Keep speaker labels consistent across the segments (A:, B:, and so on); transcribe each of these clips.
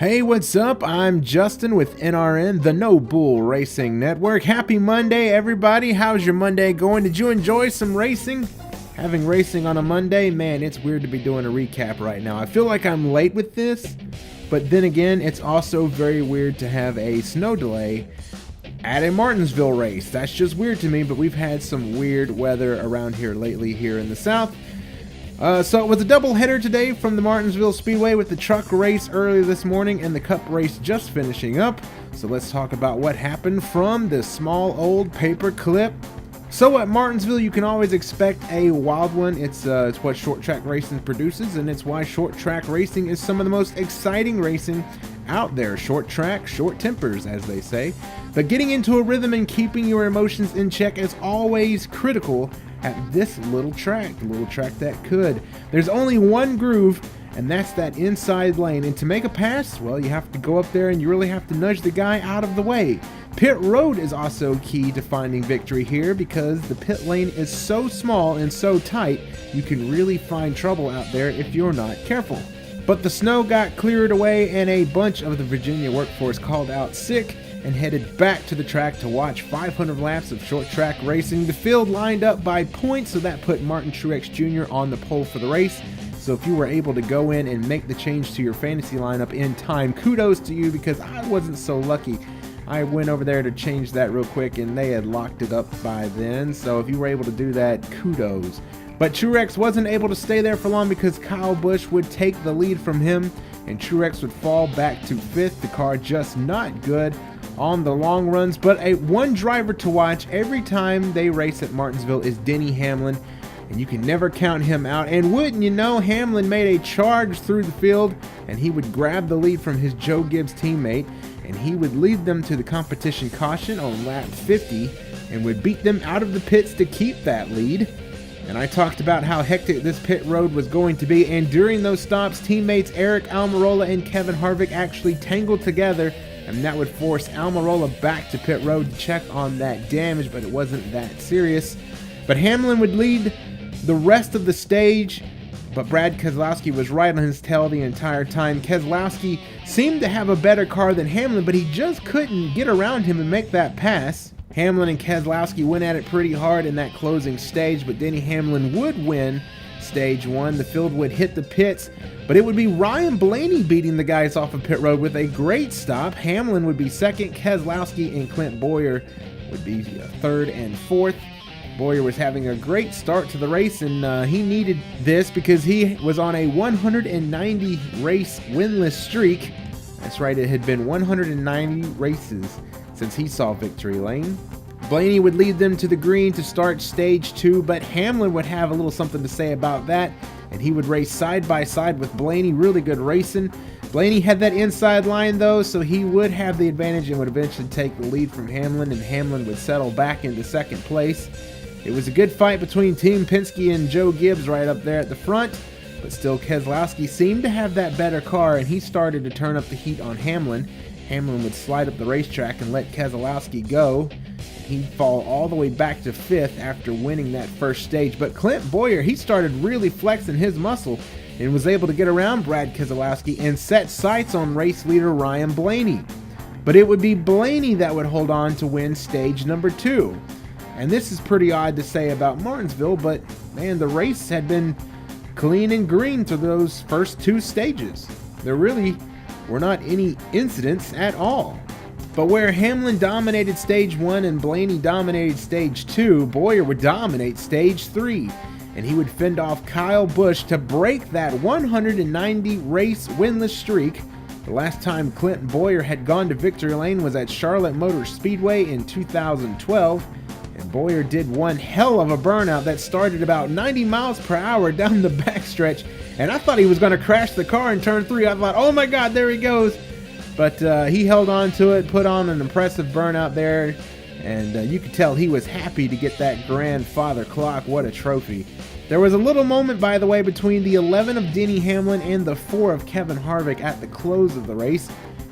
A: Hey, what's up? I'm Justin with NRN, the No Bull Racing Network. Happy Monday, everybody. How's your Monday going? Did you enjoy some racing? Having racing on a Monday? Man, it's weird to be doing a recap right now. I feel like I'm late with this, but then again, it's also very weird to have a snow delay at a Martinsville race. That's just weird to me, but we've had some weird weather around here lately here in the South. So it was a doubleheader today from the Martinsville Speedway with the truck race earlier this morning and the cup race just finishing up. So let's talk about what happened from this small old paper clip. So at Martinsville, you can always expect a wild one. It's what short track racing produces, and it's why short track racing is some of the most exciting racing out there. Short track, short tempers, as they say. But getting into a rhythm and keeping your emotions in check is always critical at this little track, the little track that could. There's only one groove, and that's that inside lane. And to make a pass, well, you have to go up there and you really have to nudge the guy out of the way. Pit road is also key to finding victory here because the pit lane is so small and so tight, you can really find trouble out there if you're not careful. But the snow got cleared away and a bunch of the Virginia workforce called out sick and headed back to the track to watch 500 laps of short track racing. The field lined up by points, so that put Martin Truex Jr. on the pole for the race. So if you were able to go in and make the change to your fantasy lineup in time, kudos to you, because I wasn't so lucky. I went over there to change that real quick and they had locked it up by then. So if you were able to do that, kudos. But Truex wasn't able to stay there for long because Kyle Busch would take the lead from him and Truex would fall back to 5th. The car just not good on the long runs, but one driver to watch every time they race at Martinsville is Denny Hamlin, and you can never count him out. And wouldn't you know, Hamlin made a charge through the field and he would grab the lead from his Joe Gibbs teammate and he would lead them to the competition caution on lap 50 and would beat them out of the pits to keep that lead. And I talked about how hectic this pit road was going to be, and during those stops, teammates Eric Almirola and Kevin Harvick actually tangled together, and that would force Almirola back to pit road to check on that damage, but it wasn't that serious. But Hamlin would lead the rest of the stage, but Brad Keselowski was right on his tail the entire time. Keselowski seemed to have a better car than Hamlin, but he just couldn't get around him and make that pass. Hamlin and Keselowski went at it pretty hard in that closing stage, but Denny Hamlin would win stage 1. The field would hit the pits, but it would be Ryan Blaney beating the guys off of pit road with a great stop. Hamlin would be 2nd, Keselowski and Clint Bowyer would be 3rd and 4th. Bowyer was having a great start to the race, and he needed this because he was on a 190 race winless streak. That's right, it had been 190 races since he saw victory lane. Blaney would lead them to the green to start stage 2, but Hamlin would have a little something to say about that, and he would race side by side with Blaney. Really good racing. Blaney had that inside line though, so he would have the advantage and would eventually take the lead from Hamlin, and Hamlin would settle back into 2nd place. It was a good fight between Team Penske and Joe Gibbs right up there at the front, but still Keselowski seemed to have that better car, and he started to turn up the heat on Hamlin. Hamlin would slide up the racetrack and let Keselowski go. He'd fall all the way back to 5th after winning that first stage. But Clint Bowyer, he started really flexing his muscle and was able to get around Brad Keselowski and set sights on race leader Ryan Blaney. But it would be Blaney that would hold on to win stage number 2. And this is pretty odd to say about Martinsville, but man, the race had been clean and green to those first 2 stages. There really were not any incidents at all. But where Hamlin dominated stage 1 and Blaney dominated stage 2, Bowyer would dominate stage 3, and he would fend off Kyle Busch to break that 190 race winless streak. The last time Clint Bowyer had gone to victory lane was at Charlotte Motor Speedway in 2012, and Bowyer did one hell of a burnout that started about 90 miles per hour down the backstretch, and I thought he was going to crash the car in turn 3. I thought, oh my god, there he goes. But he held on to it, put on an impressive burnout there, and you could tell he was happy to get that grandfather clock. What a trophy. There was a little moment, by the way, between the 11 of Denny Hamlin and the 4 of Kevin Harvick at the close of the race.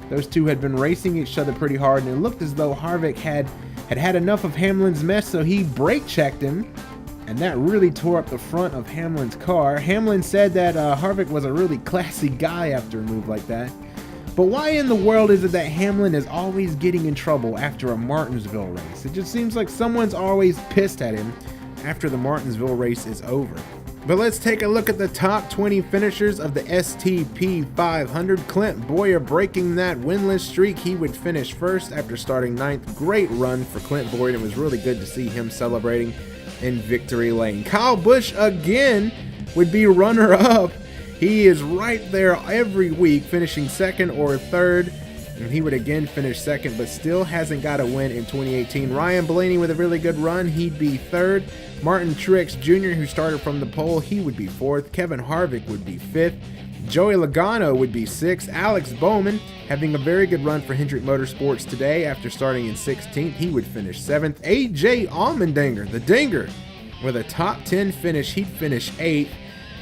A: Those two had been racing each other pretty hard, and it looked as though Harvick had enough of Hamlin's mess, so he brake checked him, and that really tore up the front of Hamlin's car. Hamlin said that Harvick was a really classy guy after a move like that. But why in the world is it that Hamlin is always getting in trouble after a Martinsville race? It just seems like someone's always pissed at him after the Martinsville race is over. But let's take a look at the top 20 finishers of the STP 500. Clint Boyer breaking that winless streak. He would finish first after starting 9th. Great run for Clint Boyer. It was really good to see him celebrating in victory lane. Kyle Busch again would be runner-up. He is right there every week, finishing 2nd or 3rd. And he would again finish 2nd, but still hasn't got a win in 2018. Ryan Blaney with a really good run. He'd be 3rd. Martin Truex Jr., who started from the pole, he would be 4th. Kevin Harvick would be 5th. Joey Logano would be 6th. Alex Bowman having a very good run for Hendrick Motorsports today after starting in 16th. He would finish 7th. AJ Allmendinger, the Dinger, with a top 10 finish. He'd finish 8th.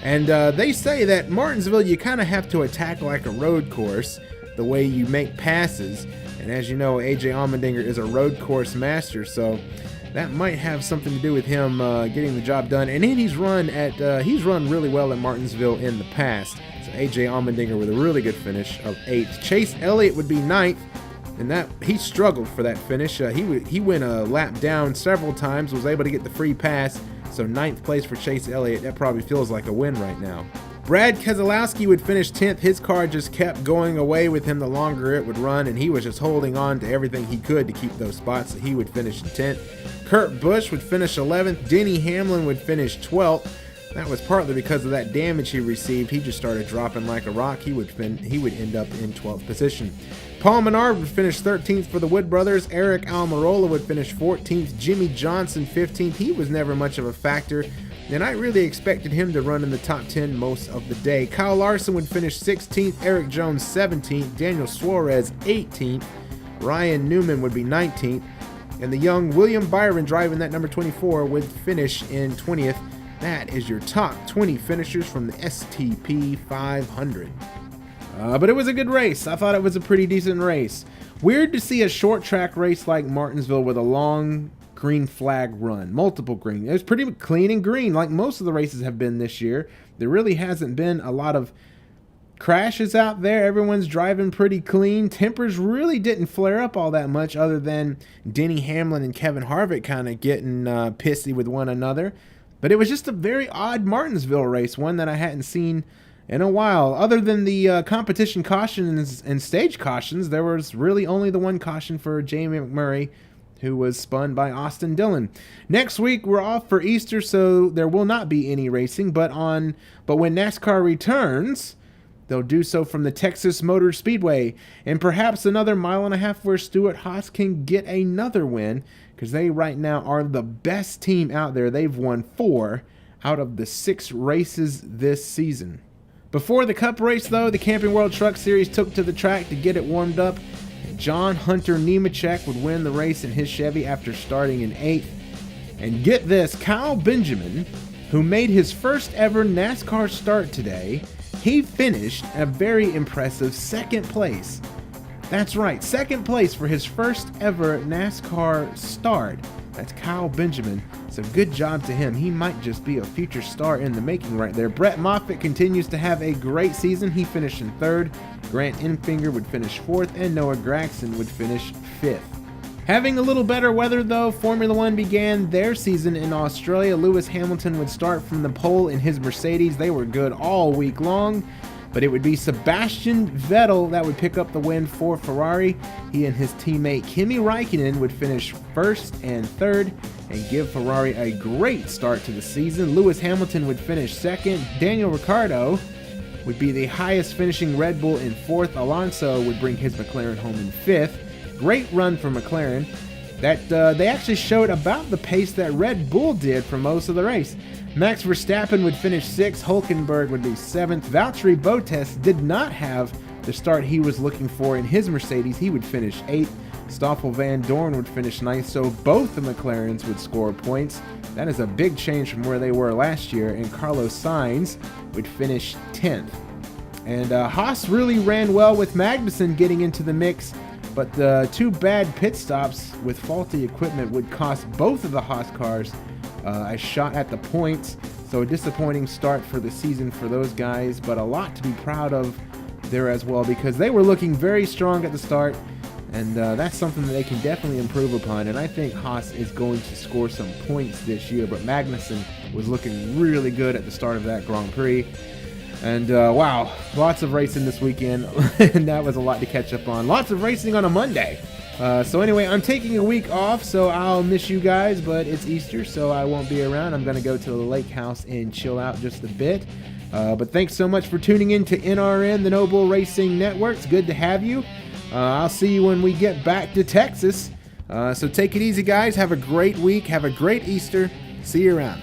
A: And they say that Martinsville, you kind of have to attack like a road course, the way you make passes. And as you know, AJ Allmendinger is a road course master, so that might have something to do with him getting the job done. And then he's run really well at Martinsville in the past. So AJ Allmendinger with a really good finish of 8th. Chase Elliott would be 9th, and that he struggled for that finish. He went a lap down several times, was able to get the free pass. So 9th place for Chase Elliott. That probably feels like a win right now. Brad Keselowski would finish 10th. His car just kept going away with him the longer it would run, and he was just holding on to everything he could to keep those spots. So he would finish in 10th. Kurt Busch would finish 11th. Denny Hamlin would finish 12th. That was partly because of that damage he received. He just started dropping like a rock. He would end up in 12th position. Paul Menard would finish 13th for the Wood Brothers. Eric Almirola would finish 14th. Jimmy Johnson 15th. He was never much of a factor, and I really expected him to run in the top 10 most of the day. Kyle Larson would finish 16th. Eric Jones 17th. Daniel Suarez 18th. Ryan Newman would be 19th. And the young William Byron, driving that number 24, would finish in 20th. That is your top 20 finishers from the STP 500. But it was a good race. I thought it was a pretty decent race. Weird to see a short track race like Martinsville with a long green flag run. Multiple green. It was pretty clean and green like most of the races have been this year. There really hasn't been a lot of crashes out there. Everyone's driving pretty clean. Tempers really didn't flare up all that much other than Denny Hamlin and Kevin Harvick kind of getting pissy with one another. But it was just a very odd Martinsville race, one that I hadn't seen in a while. Other than the competition cautions and stage cautions, there was really only the one caution for Jamie McMurray, who was spun by Austin Dillon. Next week, we're off for Easter, so there will not be any racing. But when NASCAR returns, they'll do so from the Texas Motor Speedway, and perhaps another mile and a half where Stuart Haas can get another win, because they right now are the best team out there. They've won 4 out of the 6 races this season. Before the Cup race, though, the Camping World Truck Series took to the track to get it warmed up. John Hunter Nemechek would win the race in his Chevy after starting in 8th. And get this, Kyle Benjamin, who made his first ever NASCAR start today, he finished a very impressive 2nd place. That's right, 2nd place for his first ever NASCAR start. That's Kyle Benjamin. So good job to him. He might just be a future star in the making right there. Brett Moffitt continues to have a great season. He finished in 3rd. Grant Enfinger would finish 4th, and Noah Gragson would finish 5th. Having a little better weather, though, Formula One began their season in Australia. Lewis Hamilton would start from the pole in his Mercedes. They were good all week long, but it would be Sebastian Vettel that would pick up the win for Ferrari. He and his teammate Kimi Räikkönen would finish 1st and 3rd and give Ferrari a great start to the season. Lewis Hamilton would finish 2nd. Daniel Ricciardo would be the highest finishing Red Bull in 4th. Alonso would bring his McLaren home in 5th. Great run for McLaren. That they actually showed about the pace that Red Bull did for most of the race. Max Verstappen would finish 6th. Hulkenberg would be 7th. Valtteri Bottas did not have the start he was looking for in his Mercedes. He would finish 8th. Stoffel Van Dorn would finish 9th, so both the McLarens would score points. That is a big change from where they were last year, and Carlos Sainz would finish 10th. And Haas really ran well with Magnussen getting into the mix, but the 2 bad pit stops with faulty equipment would cost both of the Haas cars a shot at the points. So a disappointing start for the season for those guys, but a lot to be proud of there as well, because they were looking very strong at the start, and that's something that they can definitely improve upon. And I think Haas is going to score some points this year, but Magnussen was looking really good at the start of that Grand Prix. And wow, lots of racing this weekend, and that was a lot to catch up on. Lots of racing on a Monday. So anyway, I'm taking a week off, so I'll miss you guys, but it's Easter, so I won't be around. I'm going to go to the lake house and chill out just a bit. But thanks so much for tuning in to NRN, the No Bull Racing Network. It's good to have you. I'll see you when we get back to Texas. So take it easy, guys. Have a great week. Have a great Easter. See you around.